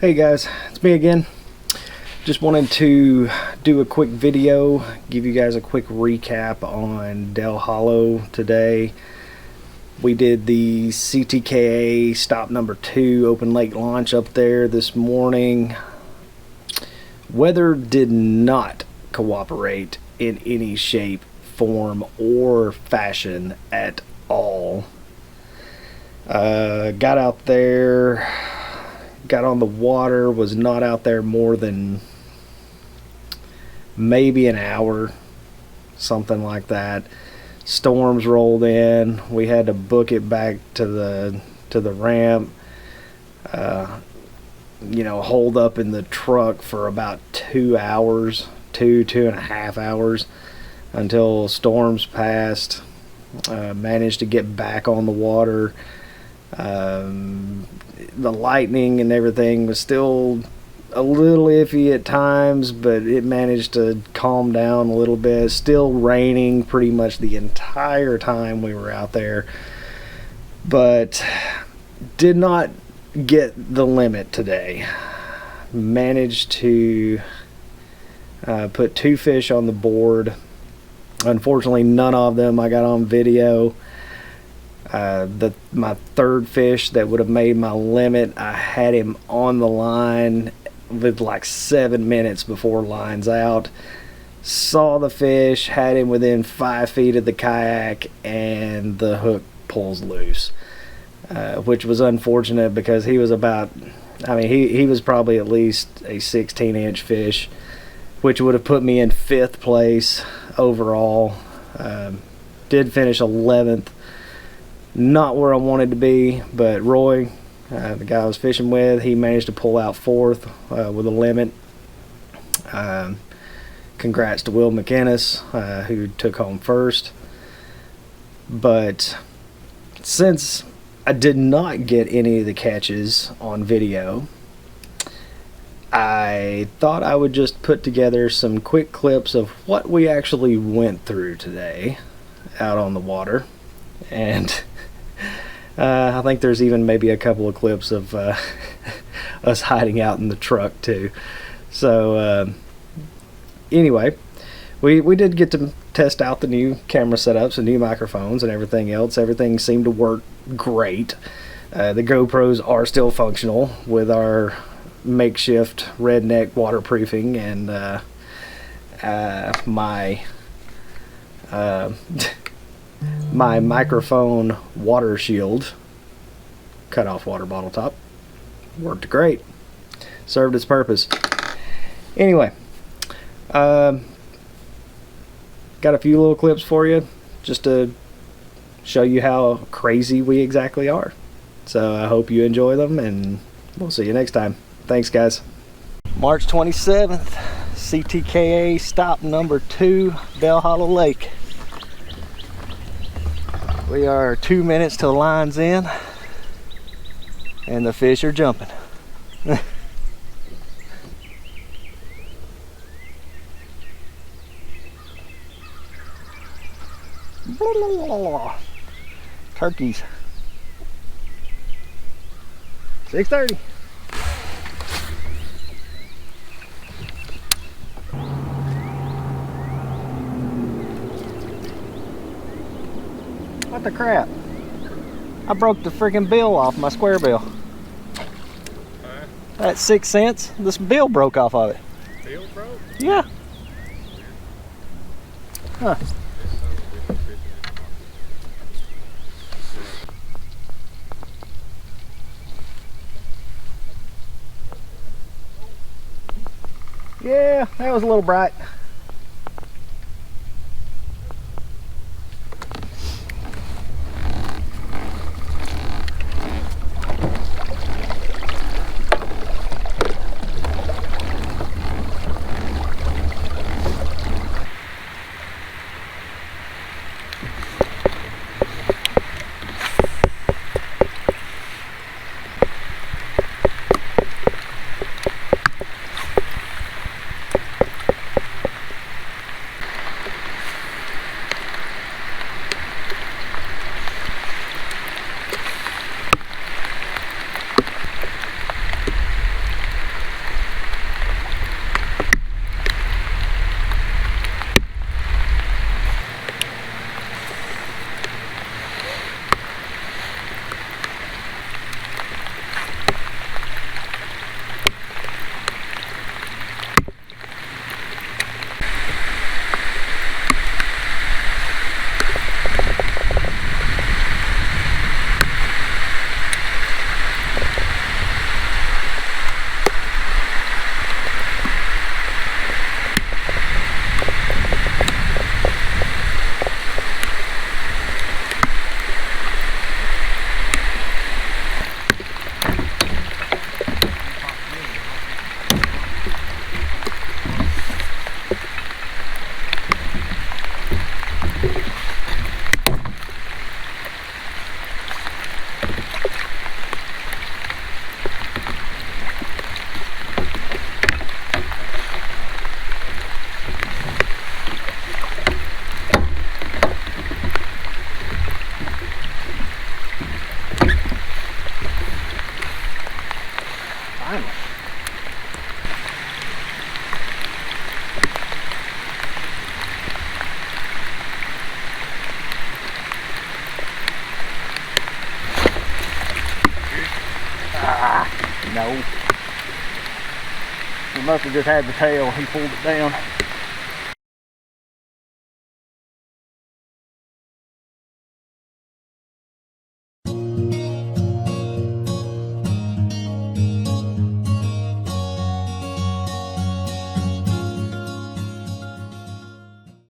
Hey guys, it's me again. Just wanted to do a quick video, give you guys a quick recap on Dell Hollow today. We did the CTKA Stop number 2 open lake launch up there this morning. Weather did not cooperate in any shape, form, or fashion at all. Got out there, got on the water, was not out there more than maybe an hour, something like that. Storms rolled in. We had to book it back to the ramp. Hold up in the truck for about 2 hours, two and a half hours, until storms passed. Managed to get back on the water. The lightning and everything was still a little iffy at times, but it managed to calm down a little bit. Still raining pretty much the entire time we were out there, but did not get the limit today. Managed to put 2 fish on the board. Unfortunately, none of them I got on video. My third fish that would have made my limit, I had him on the line with like 7 minutes before lines out. Saw the fish, had him within 5 feet of the kayak, and the hook pulls loose, which was unfortunate because he was about, he was probably at least a 16-inch fish, which would have put me in 5th place overall. Did finish 11th. Not where I wanted to be, but Roy, the guy I was fishing with, he managed to pull out 4th with a limit. Congrats to Will McInnes, who took home 1st. But since I did not get any of the catches on video, I thought I would just put together some quick clips of what we actually went through today out on the water. And I think there's even maybe a couple of clips of us hiding out in the truck too. So anyway, we did get to test out the new camera setups and new microphones and everything else. Everything seemed to work great. The GoPros are still functional with our makeshift redneck waterproofing and my microphone water shield cut off water bottle top worked great, served its purpose. Anyway, got a few little clips for you just to show you how crazy we exactly are. So I hope you enjoy them, and we'll see you next time. Thanks guys. March 27th, CTKA Stop number 2, Dell Hollow Lake. We are 2 minutes till line's in, and the fish are jumping. Turkeys. 6:30. What the crap? I broke the freaking bill off my square bill. That's 6 cents. This bill broke off of it. Bill broke? Yeah. Huh. Yeah, that was a little bright. must have just had the tail. He pulled it down.